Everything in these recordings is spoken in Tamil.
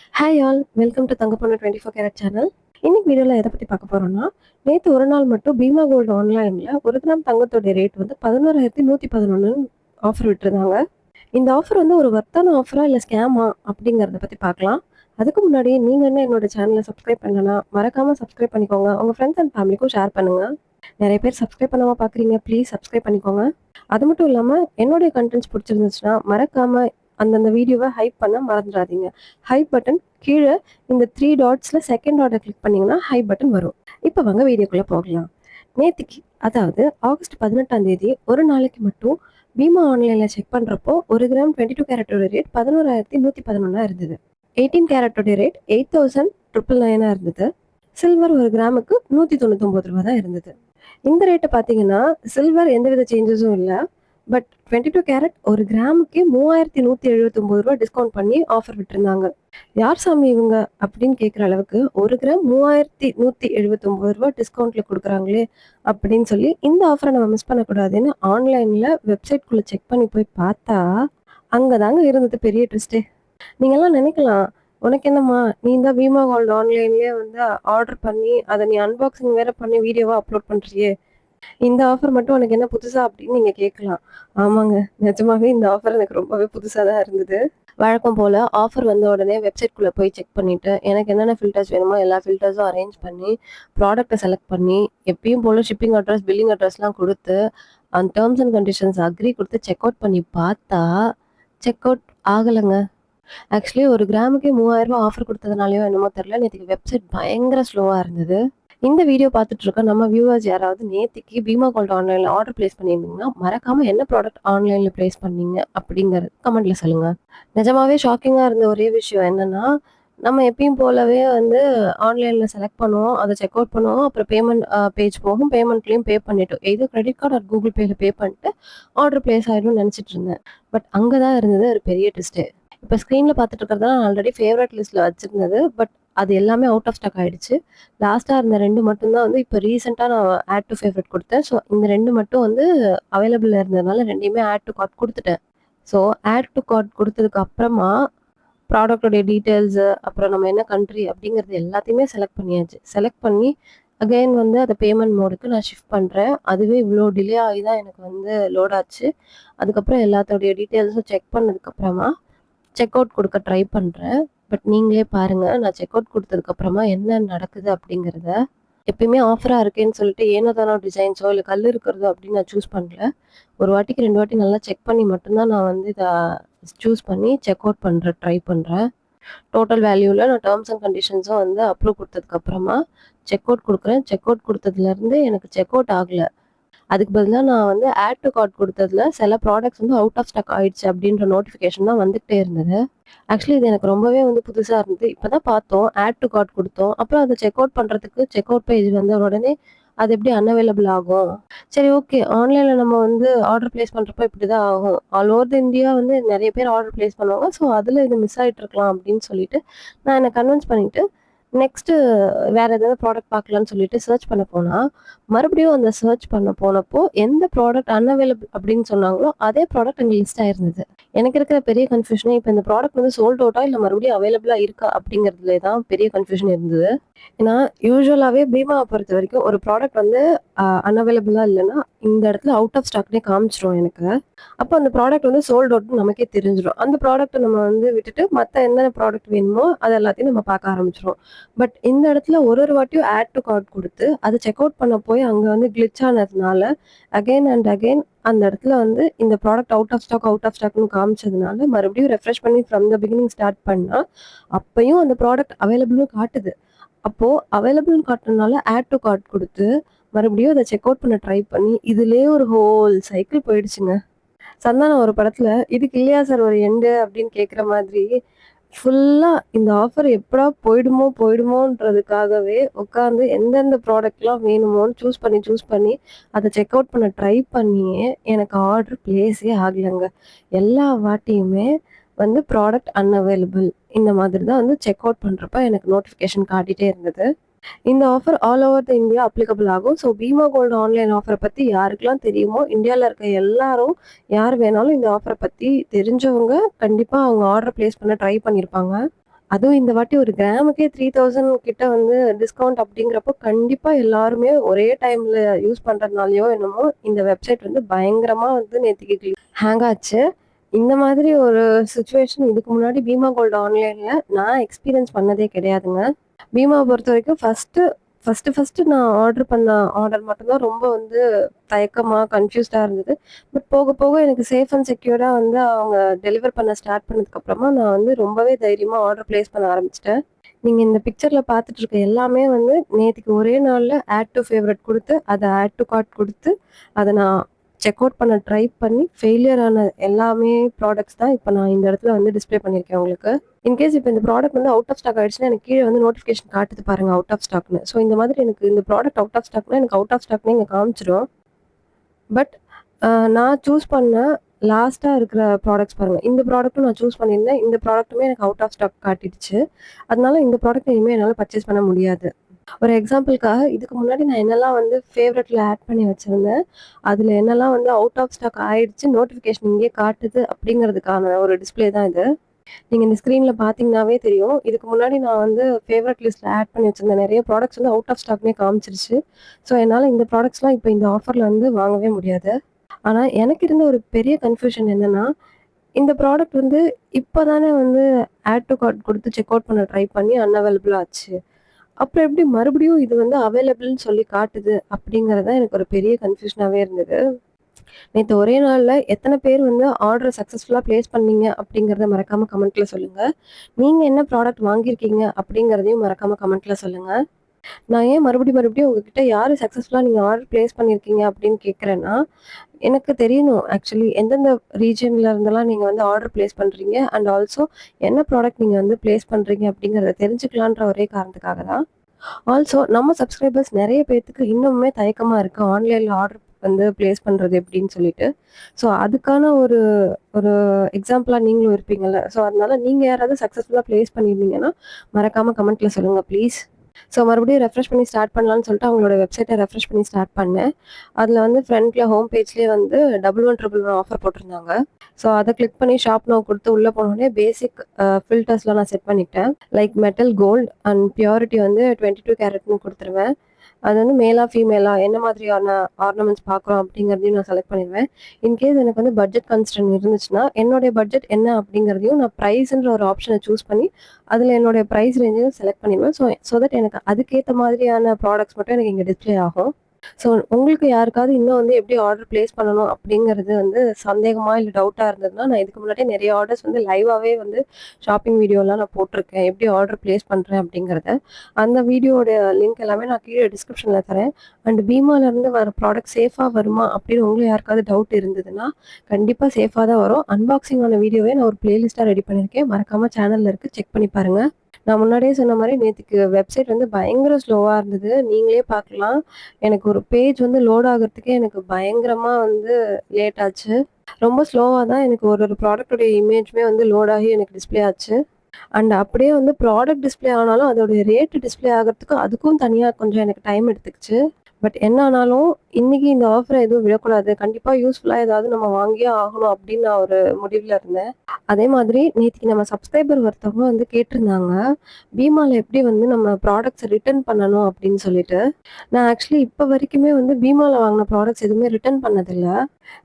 Hi all, welcome to Thangaponnu 24 carrot channel. இன்னைக்கு வீடியோவில் எதை பற்றி பார்க்க போகிறோம்னா, நேற்று ஒரு நாள் மட்டும் பீமா கோல்டு ஆன்லைனில் 1 கிராம் தங்கத்தோடைய ரேட் வந்து 11,111 ஆஃபர் விட்டுருந்தாங்க. இந்த ஆஃபர் வந்து ஒரு வர்த்தான ஆஃபரா இல்லை ஸ்கேமா அப்படிங்கிறத பற்றி பார்க்கலாம். அதுக்கு முன்னாடி நீங்கள் என்ன என்னோட சேனலை சப்ஸ்கிரைப் பண்ணலன்னா மறக்காமல் சப்ஸ்கிரைப் பண்ணிக்கோங்க. உங்கள் ஃப்ரெண்ட்ஸ் அண்ட் ஃபேமிலிக்கும் ஷேர் பண்ணுங்கள். நிறைய பேர் சப்ஸ்கிரைப் பண்ணாமல் பார்க்குறீங்க, ப்ளீஸ் சப்ஸ்கிரைப் பண்ணிக்கோங்க. அது மட்டும் இல்லாமல் என்னுடைய கண்டென்ட்ஸ் பிடிச்சிருந்துச்சுன்னா மறக்காமல் அந்தந்த வீடியோவை ஹைப் பண்ண மறந்துடாதீங்க. ஹைப் பட்டன் கீழே இந்த 3 டாட்ஸில் செகண்ட் டாட்டை கிளிக் பண்ணிங்கன்னா ஹைப் பட்டன் வரும். இப்போ வாங்க வீடியோக்குள்ளே போகலாம். நேற்றுக்கு, அதாவது ஆகஸ்ட் 18ஆம் தேதி ஒரு நாளைக்கு மட்டும் பீமா ஆன்லைனில் செக் பண்ணுறப்போ 1 கிராம் 22 கேரட்டோட ரேட் 11,111 இருந்தது. 18 கேரட்டோட ரேட் 8,999 இருந்தது. சில்வர் 1 கிராமுக்கு 199 ரூபா தான் இருந்தது. இந்த ரேட்டை பார்த்தீங்கன்னா சில்வர் எந்தவித சேஞ்சஸும் இல்லை. பட் 22 கேரட் 1 கிராமுக்கே 3,179 ரூபா டிஸ்கவுண்ட் பண்ணி ஆஃபர் விட்டுருந்தாங்க. யார் சாமி இவங்க அப்படின்னு கேட்குற அளவுக்கு 1 கிராம் 3,179 ரூபா டிஸ்கவுண்ட்ல கொடுக்குறாங்களே அப்படின்னு சொல்லி இந்த ஆஃபரை நம்ம மிஸ் பண்ணக்கூடாதுன்னு ஆன்லைனில் வெப்சைட்குள்ளே செக் பண்ணி போய் பார்த்தா அங்கே தாங்க இருந்தது பெரிய ட்விஸ்ட்டே. நீங்கள்லாம் நினைக்கலாம், உனக்கு என்னம்மா, நீ தான் பீமா கோல்டு ஆன்லைன்லேயே வந்து ஆர்டர் பண்ணி அதை நீ அன்பாக்சிங் வேற பண்ணி வீடியோவாக அப்லோட் பண்ணுறியே, இந்த ஆஃபர் மட்டும் உனக்கு என்ன புதுசா அப்படின்னு நீங்க கேட்கலாம். ஆமாங்க, நிஜமாவே இந்த ஆஃபர் எனக்கு ரொம்பவே புதுசா தான் இருந்தது. வழக்கம் போல ஆஃபர் வந்த உடனே வெப்சைட்குள்ள போய் செக் பண்ணிட்டு எனக்கு என்னென்ன ஃபில்டர்ஸ் வேணுமோ எல்லா ஃபில்டர்ஸும் அரேஞ்ச் பண்ணி ப்ராடக்ட்டை செலக்ட் பண்ணி எப்பயும் போல ஷிப்பிங் அட்ரஸ் பில்லிங் அட்ரஸ்லாம் கொடுத்து அந்த டேர்ம்ஸ் அண்ட் கண்டிஷன்ஸ் அக்ரி கொடுத்து செக் அவுட் பண்ணி பார்த்தா செக் அவுட் ஆகலைங்க. ஆக்சுவலி 1 கிராமுக்கே 3,000 ரூபாய் ஆஃபர் கொடுத்ததுனாலயோ என்னமோ தெரியல, நேற்றுக்கு வெப்சைட் பயங்கர ஸ்லோவாக இருந்தது. இந்த வீடியோ பார்த்துட்டு இருக்க நம்ம வியூவர்ஸ் யாராவது நேற்றுக்கு பீமா கோல்டு ஆன்லைனில் ஆர்டர் பிளேஸ் பண்ணியிருந்தீங்கன்னா மறக்காமல் என்ன ப்ராடக்ட் ஆன்லைனில் பிளேஸ் பண்ணீங்க அப்படிங்கிறது கமெண்ட்ல சொல்லுங்கள். நிஜமாவே ஷாக்கிங்காக இருந்த ஒரே விஷயம் என்னன்னா, நம்ம எப்பயும் போலவே வந்து ஆன்லைனில் செலக்ட் பண்ணுவோம், அதை செக் அவுட் பண்ணுவோம், அப்புறம் பேமெண்ட் பேஜ் போகும், பேமெண்ட்லேயும் பே பண்ணிட்டோம். இது கிரெடிட் கார்டு ஆர் கூகுள் பேயில் பே பண்ணிட்டு ஆர்டர் பிளேஸ் ஆகிடும்னு நினச்சிட்டு இருந்தேன். பட் அங்கே தான் இருந்தது ஒரு பெரிய ட்விஸ்ட்டு. இப்போ ஸ்க்ரீனில் பார்த்துட்டு இருக்கிறதா ஆல்ரெடி ஃபேவரட் லிஸ்ட்டில் வச்சுருந்தது. பட் அது எல்லாமே அவுட் ஆஃப் ஸ்டாக் ஆகிடுச்சு. லாஸ்ட்டாக இருந்த 2 மட்டும்தான் வந்து இப்போ ரீசெண்டாக நான் ஆட் டு ஃபேவரட் கொடுத்தேன். ஸோ இந்த 2 மட்டும் வந்து அவைலபிள் இருந்ததுனால 2யுமே ஆட் டு கார்ட் கொடுத்துட்டேன். ஸோ ஆட் டு கார்ட் கொடுத்ததுக்கு அப்புறமா ப்ராடக்டோடைய டீட்டெயில்ஸு, அப்புறம் நம்ம என்ன கண்ட்ரி அப்படிங்கிறது எல்லாத்தையுமே செலக்ட் பண்ணியாச்சு. செலக்ட் பண்ணி அகைன் வந்து அதை பேமெண்ட் மோடுக்கு நான் ஷிஃப்ட் பண்ணுறேன். அதுவே இவ்வளோ டிலே ஆகி தான் எனக்கு வந்து லோட் ஆச்சு. அதுக்கப்புறம் எல்லாத்தோடைய டீட்டெயில்ஸும் செக் பண்ணதுக்கப்புறமா செக் அவுட் கொடுக்க ட்ரை பண்ணுறேன். பட் நீங்களே பாருங்கள், நான் செக் அவுட் கொடுத்ததுக்கப்புறமா என்ன நடக்குது அப்படிங்கிறத. எப்பயுமே ஆஃபராக இருக்கேன்னு சொல்லிட்டு ஏனோ தானோ டிசைன்ஸோ இல்லை கல் இருக்கிறதோ அப்படின்னு நான் சூஸ் பண்ணல. ஒரு வாட்டிக்கு 2 வாட்டி நல்லா செக் பண்ணி மட்டும்தான் நான் வந்து இதை சூஸ் பண்ணி செக் அவுட் ட்ரை பண்ணுறேன். டோட்டல் வேல்யூவில் நான் டேர்ம்ஸ் அண்ட் கண்டிஷன்ஸும் வந்து அப்ரூவ் கொடுத்ததுக்கப்புறமா செக் அவுட் கொடுக்குறேன். செக் அவுட் கொடுத்ததுலேருந்து எனக்கு செக் அவுட் ஆகலை. அதுக்கு பதிலாக நான் வந்து ஆட் டு கார்ட் கொடுத்ததுல சில ப்ராடக்ட்ஸ் வந்து அவுட் ஆஃப் ஸ்டாக் ஆயிடுச்சு அப்படின்ற நோட்டிஃபிகேஷன் தான் வந்துகிட்டே இருந்தது. ஆக்சுவலி இது எனக்கு ரொம்பவே வந்து புதுசாக இருந்தது. இப்போ தான் பார்த்தோம், ஆட் டு கார்ட் கொடுத்தோம், அப்புறம் அதை செக் அவுட் பண்ணுறதுக்கு செக் அவுட் பேஜ் வந்த உடனே அது எப்படி அன்அவைலபிள் ஆகும். சரி, ஓகே, ஆன்லைனில் நம்ம வந்து ஆர்டர் பிளேஸ் பண்ணுறப்போ இப்படி தான் ஆகும். ஆல் ஓவர் த இந்தியா வந்து நிறைய பேர் ஆர்டர் பிளேஸ் பண்ணுவாங்க. ஸோ அதில் இது மிஸ் ஆகிட்டு இருக்கலாம் அப்படின்னு சொல்லிட்டு நான் என்னை கன்வின்ஸ் பண்ணிவிட்டு நெக்ஸ்ட்டு வேறு ஏதாவது ப்ராடக்ட் பார்க்கலான்னு சொல்லிட்டு சர்ச் பண்ண போனால் மறுபடியும் அந்த சர்ச் பண்ண போனப்போ எந்த ப்ராடக்ட் அன்அவைலபிள் அப்படின்னு சொன்னாங்களோ அதே ப்ராடக்ட் அங்கே லிஸ்ட் ஆயிருந்தது. எனக்கு இருக்கிற பெரிய கன்ஃபியூஷனே இப்போ இந்த ப்ராடக்ட் வந்து சோல்ட் அவுட்டா இல்லை மறுபடியும் அவைலபிளாக இருக்கா அப்படிங்கிறதுல தான் பெரிய கன்ஃபியூஷன் இருந்தது. ஏன்னா யூஸ்வலாகவே பீமாவை பொறுத்த வரைக்கும் ஒரு ப்ராடக்ட் வந்து அன்அவைலபிளாக இல்லைன்னா இந்த இடத்துல அவுட் ஆஃப் ஸ்டாக்னே காமிச்சிரும் எனக்கு. அப்போ அந்த ப்ராடக்ட் வந்து சோல்ட் அவுட்னு நமக்கே தெரிஞ்சிடும். அந்த ப்ராடக்ட்டை நம்ம வந்து விட்டுட்டு மற்ற என்னென்ன ப்ராடக்ட் வேணுமோ அது எல்லாத்தையும் நம்ம பார்க்க ஆரம்பிச்சிடும். பட் இந்த இடத்துல ஒரு வாட்டியும் ஆட் டு கார்ட் கொடுத்து அதை செக் அவுட் பண்ண போய் அங்கே வந்து கிளிச் ஆனதுனால அகைன் அண்ட் அகைன் அந்த இடத்துல வந்து இந்த ப்ராடக்ட் அவுட் ஆஃப் ஸ்டாக்னு காமிச்சதுனால மறுபடியும் ரெஃப்ரெஷ் பண்ணி ஃப்ரம் த பிகினிங் ஸ்டார்ட் பண்ணால் அப்பையும் அந்த ப்ராடக்ட் அவைலபிள்னு காட்டுது. அப்போது அவைலபிள்னு காட்டுறதுனால ஆட் டு கார்ட் கொடுத்து மறுபடியும் அதை செக் அவுட் பண்ண ட்ரை பண்ணி இதுலேயே ஒரு ஹோல் சைக்கிள் போயிடுச்சுங்க. சந்தானம் ஒரு படத்தில் இதுக்கு இல்லையா சார் ஒரு எண்டு அப்படின்னு கேட்குற மாதிரி ஃபுல்லாக இந்த ஆஃபர் எப்படா போயிடுமோன்றதுக்காகவே உட்காந்து எந்தெந்த ப்ராடக்ட்லாம் வேணுமோன்னு சூஸ் பண்ணி அதை செக் அவுட் பண்ண ட்ரை பண்ணியே எனக்கு ஆர்டர் பிளேஸே ஆகலைங்க. எல்லா வாட்டியுமே வந்து ப்ராடக்ட் அன்அவைலபிள் இந்த மாதிரி தான் வந்து செக் அவுட் பண்ணுறப்ப எனக்கு நோட்டிஃபிகேஷன் காட்டிகிட்டே இருந்தது. இந்த offer all over the India applicable ஆகும். ஸோ பீமா கோல்டு ஆன்லைன் ஆஃபரை பற்றி யாருக்கெல்லாம் தெரியுமோ, இந்தியாவில் இருக்க எல்லாரும் யார் வேணாலும் இந்த ஆஃபரை பற்றி தெரிஞ்சவங்க கண்டிப்பாக அவங்க ஆர்டர் பிளேஸ் பண்ண ட்ரை பண்ணியிருப்பாங்க. அதுவும் இந்த வாட்டி ஒரு கிராமுக்கே 3000 கிட்ட வந்து டிஸ்கவுண்ட் அப்படிங்கிறப்போ, கண்டிப்பா எல்லாருமே ஒரே டைம்ல யூஸ் பண்றதுனாலயோ என்னமோ, இந்த வெப்சைட் வந்து பயங்கரமா வந்து நேத்திக்கு ஹேங் ஆச்சு. இந்த மாதிரி ஒரு சிச்சுவேஷன் இதுக்கு முன்னாடி பீமா கோல்டு ஆன்லைன்ல நான் எக்ஸ்பீரியன்ஸ் பண்ணதே கிடையாதுங்க. பீமாவ பொறுத்தவரைக்கும் ஃபர்ஸ்ட்டு நான் ஆர்டர் பண்ண ஆர்டர் மட்டும் தான் ரொம்ப வந்து தயக்கமா, கன்ஃப்யூஸ்டா இருந்தது. பட் போக போக எனக்கு சேஃப் அண்ட் செக்யூர்டா வந்து அவங்க டெலிவர் பண்ண ஸ்டார்ட் பண்ணதுக்கப்புறமா, நான் வந்து ரொம்பவே தைரியமா ஆர்டர் பிளேஸ் பண்ண ஆரம்பிச்சுட்டேன். நீங்க இந்த பிக்சர்ல பார்த்துட்டு இருக்க எல்லாமே வந்து நேத்திக்கு ஒரே நாள்ல ஆட் டூ ஃபேவரைட் குடுத்து, அத ஆட் டூ கார்ட் குடுத்து, அத நான் செக் அவுட் பண்ண ட்ரை பண்ணி ஃபெயிலியர் ஆன எல்லாமே ப்ராடக்ட்ஸ் தான் இப்ப நான் இந்த இடத்துல வந்து டிஸ்ப்ளே பண்ணியிருக்கேன் உங்களுக்கு. இன்கேஸ் இப்ப இந்த ப்ராடக்ட் வந்து அவுட் ஆஃப் ஸ்டாக் ஆயிடுச்சுன்னா, எனக்கு கீழ வந்து நோட்டிஃபிகேஷன் காட்டுது பாருங்க அவுட் ஆஃப் ஸ்டாக்ன்னு. ஸோ இந்த மாதிரி எனக்கு இந்த ப்ராடக்ட் அவுட் ஆஃப் ஸ்டாக்னா, எனக்கு அவுட் ஆஃப் ஸ்டாக்ன்னே இங்க காமிச்சுரும். பட் நான் சூஸ் பண்ண லாஸ்ட்டா இருக்கிற ப்ராடக்ட்ஸ் பாருங்க. இந்த ப்ராடக்ட்டும் நான் சூஸ் பண்ணியிருந்தேன். இந்த ப்ராடக்ட்டுமே எனக்கு அவுட் ஆஃப் ஸ்டாக் காட்டிடுச்சு. அதனால இந்த ப்ராடக்ட் இனிமே என்னால பர்ச்சேஸ் பண்ண முடியாது. ஒரு எக்ஸாம்பிள்க்காக இதுக்கு முன்னாடி நான் என்னெல்லாம் வந்து ஃபேவரைட்ல ஆட் பண்ணி வச்சிருந்தேன். அதுல என்னெல்லாம் வந்து அவுட் ஆஃப் ஸ்டாக் ஆயிடுச்சு, நோட்டிஃபிகேஷன் இங்கேயே காட்டுது அப்படிங்கிறதுக்கான ஒரு டிஸ்ப்ளே தான் இது. நீங்க இந்த ஸ்க்ரீன்ல பார்த்தீங்கன்னாவே தெரியும். இதுக்கு முன்னாடி நான் வந்து ஃபேவரைட் லிஸ்ட்ல ஆட் பண்ணி வச்சிருந்த நெறைய ப்ராடக்ட்ஸ் வந்து அவுட் ஆஃப் ஸ்டாக்ன்னே காமிச்சிருச்சு. ஸோ என்னால இந்த ப்ராடக்ட்ஸ்லாம் இப்ப இந்த ஆஃபர்ல வந்து வாங்கவே முடியாது. ஆனா எனக்கு இருந்த ஒரு பெரிய கன்ஃப்யூஷன் என்னன்னா, இந்த ப்ராடக்ட் வந்து இப்ப தானே வந்து ஆட் டூ கார்ட் குடுத்து செக் அவுட் பண்ண ட்ரை பண்ணி அன்அவைலபிள் ஆச்சு. அப்புறம் எப்படி மறுபடியும் இது வந்து அவைலபிள்ன்னு சொல்லி காட்டுது அப்படிங்கிறது தான் எனக்கு ஒரு பெரிய கன்ஃப்யூஷனாவே இருந்தது. நேத்து ஒரே நாள்ல எத்தன பேர் வந்து ஆர்டர சக்சஸ்ஃபுல்லா பிளேஸ் பண்ணீங்க அப்படிங்கிறத மறக்காம கமெண்ட்ல சொல்லுங்க. நீங்க என்ன ப்ராடக்ட் வாங்கியிருக்கீங்க அப்படிங்கிறதையும் மறக்காம கமெண்ட்ல சொல்லுங்க. நான் ஏன் மறுபடியும் உங்ககிட்ட யாரு சக்சஸ்ஃபுல்லா நீங்க ஆர்டர் பிளேஸ் பண்ணியிருக்கீங்க அப்படின்னு கேட்கிறேன்னா, எனக்கு தெரியணும் ஆக்சுவலி எந்தெந்த ரீஜியன்ல இருந்தெல்லாம் நீங்க வந்து ஆர்டர் பிளேஸ் பண்றீங்க அண்ட் ஆல்சோ என்ன ப்ராடக்ட் நீங்க வந்து பிளேஸ் பண்றீங்க அப்படிங்கிறத தெரிஞ்சுக்கலான்ற ஒரே காரணத்துக்காக தான். ஆல்சோ நம்ம சப்ஸ்கிரைபர்ஸ் நெறைய பேத்துக்கு இன்னுமே தயக்கமா இருக்கு. ஆன்லைன்ல ஆர்டர் வந்து பிளேஸ் பண்றது எப்படின்னு சொல்லிட்டு. ஸோ அதுக்கான ஒரு ஒரு எக்ஸாம்பிளா நீங்களும் இருப்பீங்கல்ல. ஸோ அதனால நீங்க யாராவது சக்சஸ்ஃபுல்லா பிளேஸ் பண்ணியிருந்தீங்கன்னா, மறக்காம கமெண்ட்ல சொல்லுங்க ப்ளீஸ். ஸோ மறுபடியும் ரெஃப்ரெஷ் பண்ணி ஸ்டார்ட் பண்ணலான்னு சொல்லிட்டு அவங்களோட வெப்சைட்ட ரெஃப்ரெஷ் பண்ணி ஸ்டார்ட் பண்ணேன். அதில வந்து ஃப்ரண்ட்ல ஹோம் பேஜ்லயே வந்து 1111 ஆஃபர் போட்டிருந்தாங்க. ஸோ அத கிளிக் பண்ணி ஷாப் நவ் குடுத்து உள்ள போனோனே பேசிக் ஃபில்டர்ஸ்லாம் நான் செட் பண்ணிக்கிட்டேன். Like metal gold and purity வந்து 22 கேரட்ன்னு குடுத்துருவேன். அது வந்து மேலா, ஃபீமேலா என்ன மாதிரியான ஆர்னமெண்ட்ஸ் பார்க்குறோம் அப்படிங்கிறதையும் நான் செலக்ட் பண்ணிருவேன். இன்கேஸ் எனக்கு வந்து பட்ஜெட் கன்ஸ்ட்ரெய்ன்ட் இருந்துச்சுன்னா, என்னுடைய பட்ஜெட் என்ன அப்படிங்கிறதையும் நான் பிரைஸ்ன்ற ஒரு ஆப்ஷன சூஸ் பண்ணி, அதில என்னுடைய பிரைஸ் ரேஞ்சையும் செலக்ட் பண்ணிருவேன். ஸோ தட் எனக்கு அதுக்கேத்த மாதிரியான ப்ராடக்ட்ஸ் மட்டும் எனக்கு இங்க டிஸ்ப்ளே ஆகும். ஸோ உங்களுக்கு யாருக்காவது இன்னும் வந்து எப்படி ஆர்டர் பிளேஸ் பண்ணணும் அப்படிங்கிறது வந்து சந்தேகமா, இல்ல டவுட்டா இருந்ததுன்னா, நான் இதுக்கு முன்னாடியே நெறைய ஆர்டர்ஸ் வந்து லைவாவே வந்து ஷாப்பிங் வீடியோலாம் நான் போட்டிருக்கேன். எப்படி ஆர்டர் பிளேஸ் பண்றேன் அப்படிங்கிறத. அந்த வீடியோட லிங்க் எல்லாமே நான் கீழ டிஸ்கிரிப்ஷன்ல தரேன். அண்ட் பீமாலருந்து வர ப்ராடக்ட் சேஃபா வருமா அப்படின்னு உங்களுக்கு யாருக்காவது டவுட் இருந்ததுன்னா, கண்டிப்பா சேஃபா தான் வரும். அன்பாக்சிங் ஆன வீடியோவே நான் ஒரு பிளேலிஸ்ட்டா ரெடி பண்ணியிருக்கேன். மறக்காம சேனல்ல இருக்கு. செக் பண்ணி பாருங்க. நான் முன்னாடியே சொன்ன மாரி நேத்துக்கு வெப்சைட் வந்து பயங்கர ஸ்லோவா இருந்தது. நீங்களே பார்க்கலாம். எனக்கு ஒரு பேஜ் வந்து லோட் ஆகுறதுக்கே எனக்கு பயங்கரமா வந்து லேட் ஆச்சு. ரொம்ப ஸ்லோவா தான் எனக்கு ஒரு ப்ராடக்ட்டோட இமேஜுமே வந்து லோட் ஆகி எனக்கு டிஸ்ப்ளே ஆச்சு. அண்ட் அப்படியே வந்து ப்ராடக்ட் டிஸ்ப்ளே ஆனாலும் அதோடைய ரேட் டிஸ்ப்ளே ஆகுறதுக்கு அதுக்கும் தனியா கொஞ்சம் எனக்கு டைம் எடுத்துக்கிச்சு. பட் என்ன ஆனாலும் இன்னைக்கு இந்த ஆஃபர எதுவும் விடக்கூடாது. கண்டிப்பா யூஸ்ஃபுல்லா ஏதாவது நம்ம வாங்கியே ஆகணும் அப்படின்னு நான் ஒரு முடிவுல இருந்தேன். அதே மாதிரி நேத்திக்கு நம்ம சப்ஸ்கிரைபர் ஒருத்தவங்க வந்து கேட்டிருந்தாங்க. பீமால எப்படி வந்து நம்ம ப்ராடக்ட்ஸ ரிட்டர்ன் பண்ணணும் அப்படின்னு சொல்லிட்டு. நான் ஆக்சுவலி இப்ப வரைக்குமே வந்து பீமால வாங்குன ப்ராடக்ட்ஸ் எதுவுமே ரிட்டர்ன் பண்ணதில்ல.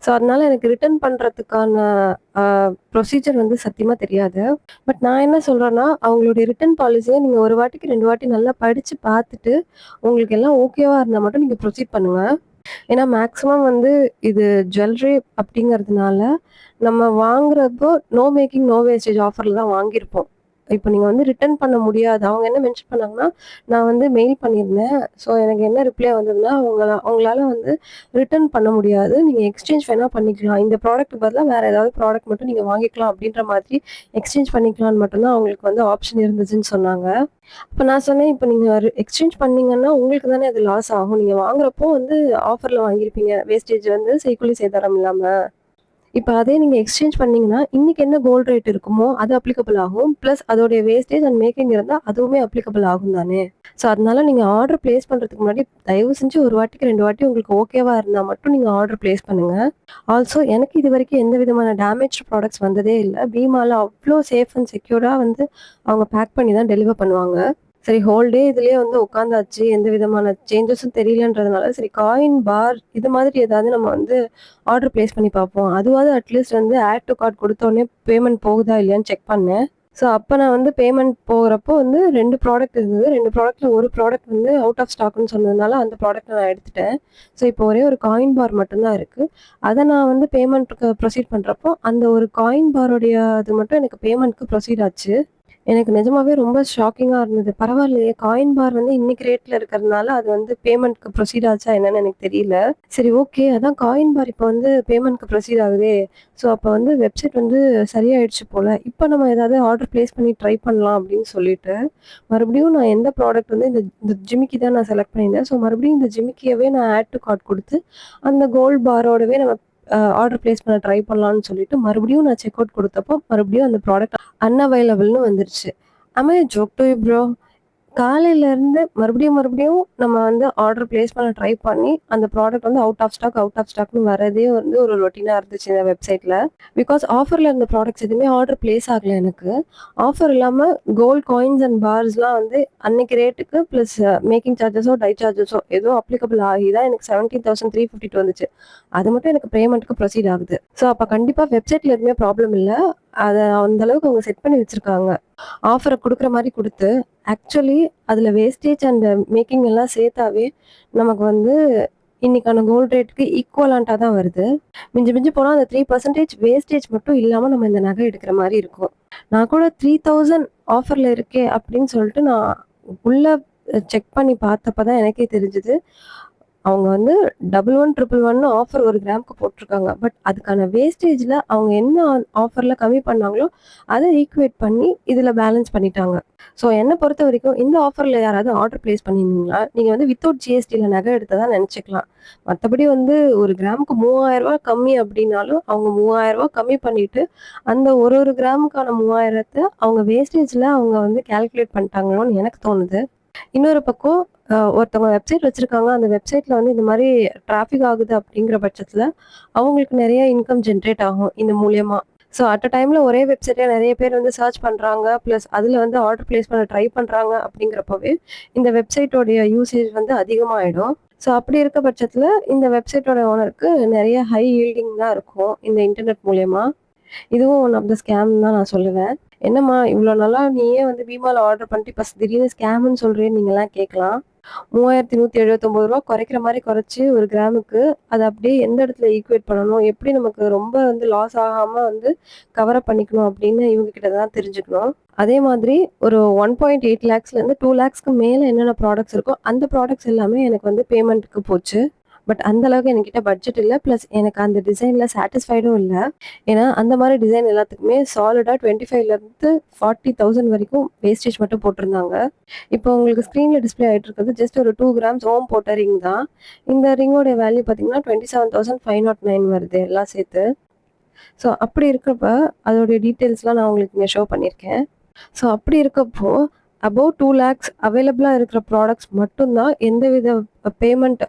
ஸோ அதனால எனக்கு ரிட்டர்ன் பண்றதுக்கான அ ப்ரொசீஜர் வந்து சத்தியமா தெரியாது. பட் நான் என்ன சொல்றேன்னா, அவங்களுடைய ரிட்டர்ன் பாலிசிய நீங்க 1 வாட்டிக்கு 2 வாட்டி நல்லா படிச்சு பார்த்துட்டு, உங்களுக்கு எல்லாம் ஓகேவா இருந்தா மட்டும் நீங்க ப்ரொசீட் பண்ணுங்க. ஏன்னா மேக்ஸிமம் வந்து இது ஜுவல்லரி அப்படிங்கிறதுனால, நம்ம வாங்குறப்போ நோ மேக்கிங், நோ வேஸ்டேஜ் ஆஃபர்ல தான் வாங்கியிருப்போம். இப்ப நீங்க வந்து ரிட்டர்ன் பண்ண முடியாது. அவங்க என்ன மென்ஷன் பண்ணாங்கன்னா, நான் வந்து மெயில் பண்ணியிருந்தேன். ஸோ எனக்கு என்ன ரிப்ளை வந்ததுன்னா, உங்களால வந்து ரிட்டர்ன் பண்ண முடியாது. நீங்க எக்ஸ்சேஞ்ச் வேணா பண்ணிக்கலாம். இந்த ப்ராடக்ட்க்கு பதிலா வேற ஏதாவது ப்ராடக்ட் மட்டும் நீங்க வாங்கிக்கலாம் அப்படின்ற மாதிரி எக்ஸ்சேஞ்ச் பண்ணிக்கலான்னு மட்டும் தான் அவங்களுக்கு வந்து ஆப்ஷன் இருந்துச்சுன்னு சொன்னாங்க. அப்ப நான் சொன்னேன், "இப்ப நீங்க எக்ஸ்சேஞ்ச் பண்ணீங்கன்னா, உங்களுக்கு தானே அது லாஸ் ஆகும். நீங்க வாங்குறப்போ வந்து ஆஃபர்ல வாங்கியிருப்பீங்க. வேஸ்டேஜ் வந்து செய்கூலி சேதாரம் இல்லாம. இப்ப அதே நீங்க எக்ஸ்சேஞ்ச் பண்ணீங்கன்னா, இன்னைக்கு என்ன கோல்ட் ரேட் இருக்குமோ, அது அப்ளிகபிள் ஆகும். பிளஸ் அதோடைய வேஸ்டேஜ் அண்ட் மேக்கிங் இருந்தா அதுவுமே அப்ளிகபிள் ஆகும் தானே. ஸோ அதனால நீங்கள் ஆர்டர் ப்ளேஸ் பண்ணுறதுக்கு முன்னாடி தயவு செஞ்சு ஒரு வாட்டிக்கு 2 வாட்டி உங்களுக்கு ஓகேவா இருந்தால் மட்டும் நீங்கள் ஆர்டர் ப்ளேஸ் பண்ணுங்கள். ஆல்சோ எனக்கு இது வரைக்கும் எந்த விதமான டேமேஜ் ப்ராடக்ட்ஸ் வந்ததே இல்லை. பீமால அவ்வளோ சேஃப் அண்ட் செக்யூராக வந்து அவங்க பேக் பண்ணி தான் டெலிவர் பண்ணுவாங்க. சரி ஹோல் டே இதுலயே வந்து உட்காந்தாச்சு. எந்த விதமான சேஞ்சஸும் தெரியலன்றதுனால, சரி காயின் பார் இது மாதிரி ஏதாவது நம்ம வந்து ஆர்டர் பிளேஸ் பண்ணி பார்ப்போம். அதுவாவது அட்லீஸ்ட் வந்து ஆட் டூ கார்ட் குடுத்தோனே பேமெண்ட் போகுதா இல்லையான்னு செக் பண்ணேன். ஸோ அப்ப நான் வந்து பேமெண்ட் போகுறப்போ வந்து 2 ப்ராடக்ட் இருந்தது. 2 ப்ராடக்ட்ல ஒரு ப்ராடக்ட் வந்து அவுட் ஆஃப் ஸ்டாக்ன்னு சொன்னதுனால அந்த ப்ராடக்ட்ட நான் எடுத்துட்டேன். ஸோ இப்போ ஒரே ஒரு காயின் பார் மட்டும் தான் இருக்கு. அத நான் வந்து பேமெண்ட்க்கு ப்ரொசீட் பண்றப்போ, அந்த ஒரு காயின் பாரோடைய அது மட்டும் எனக்கு பேமெண்ட்க்கு ப்ரொசீட் ஆச்சு. எனக்கு நிஜமாவே ரொம்ப ஷாக்கிங்கா இருந்தது. பரவாயில்லையே! காயின் பார் வந்து இன்னைக்கு ரேட்ல இருக்கிறதுனால, அது வந்து பேமெண்ட்க்கு ப்ரொசீட் ஆச்சா என்னன்னு எனக்கு தெரியல. சரி ஓகே. அதான் காயின் பார் இப்ப வந்து பேமெண்ட்க்கு ப்ரொசீட் ஆகுதே! ஸோ அப்ப வந்து வெப்சைட் வந்து சரியாயிடுச்சு போல. இப்ப நம்ம ஏதாவது ஆர்டர் பிளேஸ் பண்ணி ட்ரை பண்ணலாம் அப்படின்னு சொல்லிட்டு, மறுபடியும் நான் எந்த ப்ராடக்ட் வந்து இந்த இந்த ஜிமிக்கி தான் நான் செலக்ட் பண்ணியிருந்தேன். ஸோ மறுபடியும் இந்த ஜிமிக்கியவே நான் ஆட் டூ கார்ட் குடுத்து, அந்த கோல்ட் பாரோடவே நம்ம ஆர்டர் பிளேஸ் பண்ண ட்ரை பண்ணலான்னு சொல்லிட்டு, மறுபடியும் நான் செக் அவுட் குடுத்தப்போ, மறுபடியும் அந்த ப்ராடக்ட் அன்அவைலபிள்னு வந்துருச்சு. ஆம் ஐ ஜோக் டு யூ ப்ரோ? காலையிலேருந்து மறுபடியும் நம்ம வந்து ஆர்டர் பிளேஸ் பண்ண ட்ரை பண்ணி, அந்த ப்ராடக்ட் வந்து அவுட் ஆஃப் ஸ்டாக்ன்னு வரதே வந்து ஒரு ரொட்டீனா இருந்துச்சு இந்த வெப்சைட்ல. பிகாஸ் ஆஃபர்ல இருந்த ப்ராடக்ட்ஸ் எதுவுமே ஆர்டர் பிளேஸ் ஆகல எனக்கு. ஆஃபர் இல்லாம கோல்ட் காயின்ஸ் அண்ட் பார்ஸ்லாம் வந்து அன்னைக்கு ரேட்டுக்கு பிளஸ் மேக்கிங் சார்ஜஸோ, டை சார்ஜஸோ ஏதோ அப்ளிகபிள் ஆகி தான் எனக்கு 17,352 வந்துச்சு. அது மட்டும் எனக்கு பேமெண்ட்க்கு ப்ரொசீட் ஆகுது. ஸோ அப்ப கண்டிப்பா வெப்சைட்ல எதுவுமே ப்ராப்ளம் இல்ல. அத அந்த அளவுக்கு அவங்க செட் பண்ணி வச்சிருக்காங்க. ஆஃபர குடுக்குற மாரி குடுத்து, ஆக்சுவலி அதுல வேஸ்டேஜ் அண்ட் மேக்கிங் எல்லாம் சேர்த்தாவே, நமக்கு வந்து இன்னைக்கான கோல்ட் ரேட்க்கு ஈக்குவலன்ட்டா தான் வருது. மிஞ்சி மிஞ்சி போனா அந்த 3% வேஸ்டேஜ் மட்டும் இல்லாம நம்ம இந்த நகை எடுக்கிற மாரி இருக்கும். நான் கூட 3000 ஆஃபர்ல இருக்கே அப்படின்னு சொல்லிட்டு நான் உள்ள செக் பண்ணி பார்த்தப்ப தான் எனக்கே தெரிஞ்சது. அவங்க வந்து 11,111 ஆஃபர் 1 கிராமுக்கு போட்டிருக்காங்க. பட் அதுக்கான வேஸ்டேஜ்ல அவங்க என்ன ஆஃபர்ல கம்மி பண்ணாங்களோ, அத ஈக்குவேட் பண்ணி இதுல பேலன்ஸ் பண்ணிட்டாங்க. ஸோ என்ன பொறுத்தவரைக்கும் இந்த ஆஃபர்ல யாராவது ஆர்டர் பிளேஸ் பண்ணியிருந்தீங்கன்னா, நீங்க வந்து வித்தவுட் ஜிஎஸ்டில நகை எடுத்ததா நெனச்சுக்கலாம். மத்தபடி வந்து 1 கிராமுக்கு ரூ. 3000 கம்மி அப்டின்னாலும், அவங்க ரூ. 3000 கம்மி பண்ணிட்டு, அந்த ஒரு கிராமுக்கான 3000த்த அவங்க வேஸ்டேஜ்ல அவங்க வந்து கால்குலேட் பண்ணிட்டாங்களோன்னு எனக்கு தோணுது. இன்னொரு பக்கம் ஒருத்தவங்க வெப்சைட் வச்சிருக்காங்க. அந்த வெப்சைட்ல வந்து இந்த மாரி டிராஃபிக் ஆகுது அப்படிங்கிற பட்சத்துல, அவங்களுக்கு நெறைய இன்கம் ஜெனரேட் ஆகும் இந்த மூலியமா. ஸோ அட் அ டைம்ல ஒரே வெப்சைட்ல நெறைய பேர் வந்து சர்ச் பண்றாங்க. பிளஸ் அதுல வந்து ஆர்டர் பிளேஸ் பண்ண ட்ரை பண்றாங்க அப்படிங்கிறப்பவே, இந்த வெப்சைட்டோடைய யூசேஜ் வந்து அதிகமாயிடும். ஸோ அப்படி இருக்க பட்சத்துல, இந்த வெப்சைட்டோட ஓனருக்கு நெறைய ஹை யீல்டிங் தான் இருக்கும். இந்த இன்டர்நெட் மூலியமா. இதுவும் ஒன் ஆஃப் த ஸ்கேம் தான் நான் சொல்லுவேன். என்னம்மா இவ்ளோ நாளா நீயே வந்து பீமால ஆர்டர் பண்ணிட்டு, இப்ப திடீர்னு ஸ்கேம்ன்னு சொல்றியேன்னு நீங்கலாம் கேட்கலாம். ரூ. 3179 குறைக்கிற மாரி குறைச்சு 1 கிராமுக்கு அத அப்படியே எந்த இடத்துல ஈக்குவேட் பண்ணணும், எப்படி நமக்கு ரொம்ப வந்து லாஸ் ஆகாம வந்து கவர் அப் பண்ணிக்கணும் அப்படின்னு இவங்க கிட்ட தான் தெரிஞ்சுக்கணும். அதே மாதிரி ஒரு 1.8 லேக்ஸ்லேருந்து 2 லேக்ஸ்க்கு மேல என்னென்ன ப்ராடக்ட்ஸ் இருக்கோ, அந்த ப்ராடக்ட்ஸ் எல்லாமே எனக்கு வந்து பேமெண்ட்க்கு போச்சு. பட் அந்த அளவுக்கு என்கிட்ட பட்ஜெட் இல்ல. பிளஸ் எனக்கு அந்த டிசைன்ல சாட்டிஸ்ஃபைடும் இல்ல. ஏன்னா, அந்த மாரி டிசைன் எல்லாத்துக்குமே சாலிடா 25லருந்து 40,000 வரைக்கும் வேஸ்டேஜ் மட்டும் போட்டிருந்தாங்க. இப்போ உங்களுக்கு ஸ்க்ரீன்ல டிஸ்ப்ளே ஆயிட்டு இருக்கிறது ஜஸ்ட் ஒரு 2 கிராம்ஸ் ஓம் போட்ட ரிங் தான். இந்த ரிங்கோட வேல்யூ பார்த்தீங்கன்னா, 27,509 வருது எல்லாம் சேர்த்து. ஸோ அப்படி இருக்கிறப்ப, அதோடைய டீட்டெயில்ஸ்லாம் நான் உங்களுக்கு இங்க ஷோ பண்ணியிருக்கேன். ஸோ அப்படி இருக்கப்போ, அபோவ் 2 லேக்ஸ் அவைலபிளா இருக்கிற ப்ராடக்ட்ஸ் மட்டும் தான் எந்தவித பேமெண்ட்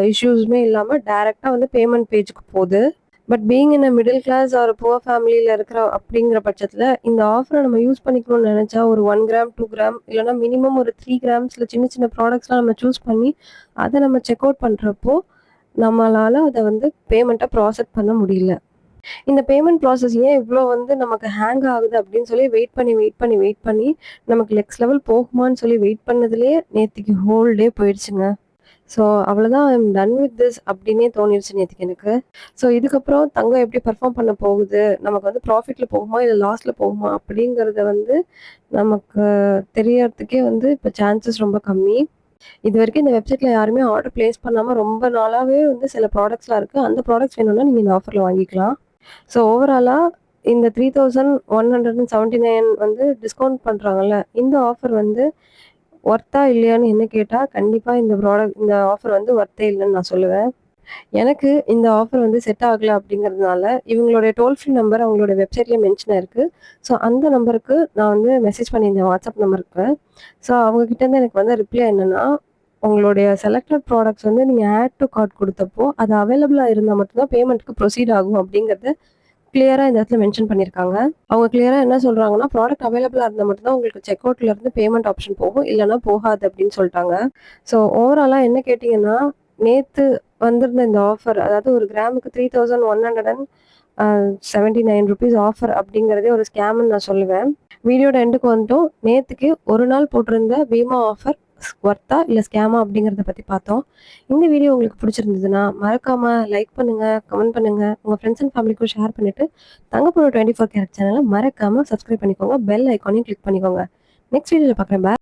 இஷ்யூஸுமே இல்லாம டைரக்ட்டா வந்து பேமெண்ட் பேஜ்க்கு போது. But being in a middle class or poor ஃபேமிலில இருக்கிற அப்படிங்கிற பட்சத்துல, இந்த ஆஃபர நம்ம யூஸ் பண்ணிக்கணும்னு நெனச்சா, ஒரு 1 கிராம், 2 கிராம் இல்லன்னா மினிமம் ஒரு 3 கிராம்ஸ்ல சின்ன சின்ன ப்ராடக்ட்ஸ்லாம் நம்ம சூஸ் பண்ணி, அத நம்ம செக் அவுட் பண்றப்போ, நம்மளால அத வந்து பேமெண்ட்ட ப்ராசஸ் பண்ண முடியல. இந்த பேமெண்ட் ப்ராசஸ் ஏன் இவ்ளோ வந்து நமக்கு ஹேங் ஆகுது அப்படின்னு சொல்லி வெயிட் பண்ணி நமக்கு நெக்ஸ்ட் லெவல் போகுமான்னு சொல்லி வெயிட் பண்ணதுலயே நேத்திக்கு ஹோல் டே போயிடுச்சுங்க. ஸோ அவ்வளோதான் ஐ அம் டன் வித் திஸ் அப்படின்னே தோணிருச்சு நேத்திக்கு எனக்கு. ஸோ இதுக்கப்புறம் தங்கம் எப்படி பெர்ஃபார்ம் பண்ண போகுது? நமக்கு வந்து ப்ராஃபிட்ல போகுமா? இல்ல லாஸ்ல போகுமா? அப்படிங்கிறத வந்து நமக்கு தெரியறதுக்கே வந்து இப்ப சான்சஸ் ரொம்ப கம்மி. இதுவரைக்கும் இந்த வெப்சைட்ல யாருமே ஆர்டர் பிளேஸ் பண்ணாம ரொம்ப நாளாவே வந்து சில ப்ராடக்ட்ஸ்லாம் இருக்கு. அந்த ப்ராடக்ட்ஸ் வேணும்னா நீங்க இந்த ஆஃபர்ல வாங்கிக்கலாம். ஸோ ஓவராலா இந்த 3179 வந்து டிஸ்கவுண்ட் பண்றாங்கல்ல, இந்த ஆஃபர் வந்து ஒர்த்தா இல்லையான்னு என்ன கேட்டா, கண்டிப்பா இந்த ஆஃபர் வந்து ஒர்த்தே இல்லன்னு நான் சொல்லுவேன். எனக்கு இந்த ஆஃபர் வந்து செட் ஆகல அப்படிங்கிறதுனால, இவங்களுடைய டோல் ஃப்ரீ நம்பர் அவங்களுடைய வெப்சைட்லயே மென்ஷன் ஆயிருக்கு. ஸோ அந்த நம்பருக்கு நான் வந்து மெசேஜ் பண்ணியிருந்தேன் வாட்ஸ்அப் நம்பருக்கு. ஸோ அவங்க கிட்டேருந்து எனக்கு வந்த ரிப்ளை என்னன்னா, உங்களுடைய செலக்டட் ப்ராடக்ட்ஸ் வந்து நீங்க ஆட் டூ கார்ட் குடுத்தப்போ, அது அவைலபிளா இருந்தா மட்டும் தான் பேமெண்ட்க்கு ப்ரொசீட் ஆகும் அப்படிங்கிறத கிளியரா இந்த இடத்துல மென்ஷன் பண்ணியிருக்காங்க. அவங்க கிளியரா என்ன சொல்றாங்கன்னா, ப்ராடக்ட் அவைலபிளா இருந்தா மட்டும் தான் உங்களுக்கு செக் அவுட்ல இருந்து பேமெண்ட் ஆப்ஷன் போகும். இல்லன்னா போகாது அப்படின்னு சொல்ட்டாங்க. ஸோ ஓவராலா என்ன கேட்டீங்கன்னா, நேத்து வந்திருந்த இந்த ஆஃபர் அதாவது ஒரு கிராமுக்கு 3179 ரூப்பீஸ் ஆஃபர் அப்படிங்கிறதே ஒரு ஸ்கேம்ன்னு நான் சொல்லுவேன். வீடியோட எண்டுக்கு வந்துட்டோம். நேத்துக்கு ஒரு நாள் போட்டிருந்த பீமா ஆஃபர் ஒர்த்தா இல்ல ஸ்கேமா அப்படிங்கிறத பத்தி பார்த்தோம். இந்த வீடியோ உங்களுக்கு பிடிச்சிருந்ததுன்னா, மறக்காம லைக் பண்ணுங்க, கமெண்ட் பண்ணுங்க. உங்க ஃப்ரெண்ட்ஸ் அண்ட் ஃபேமிலிக்கும் ஷேர் பண்ணிட்டு, தங்கப்போட 24 கேரட் சேனல மறக்காம சப்ஸ்கிரைப் பண்ணிக்கோங்க. பெல் ஐகானையும் கிளிக் பண்ணிக்கோங்க. நெக்ஸ்ட் வீடியோல பார்க்குறேன். பாய்.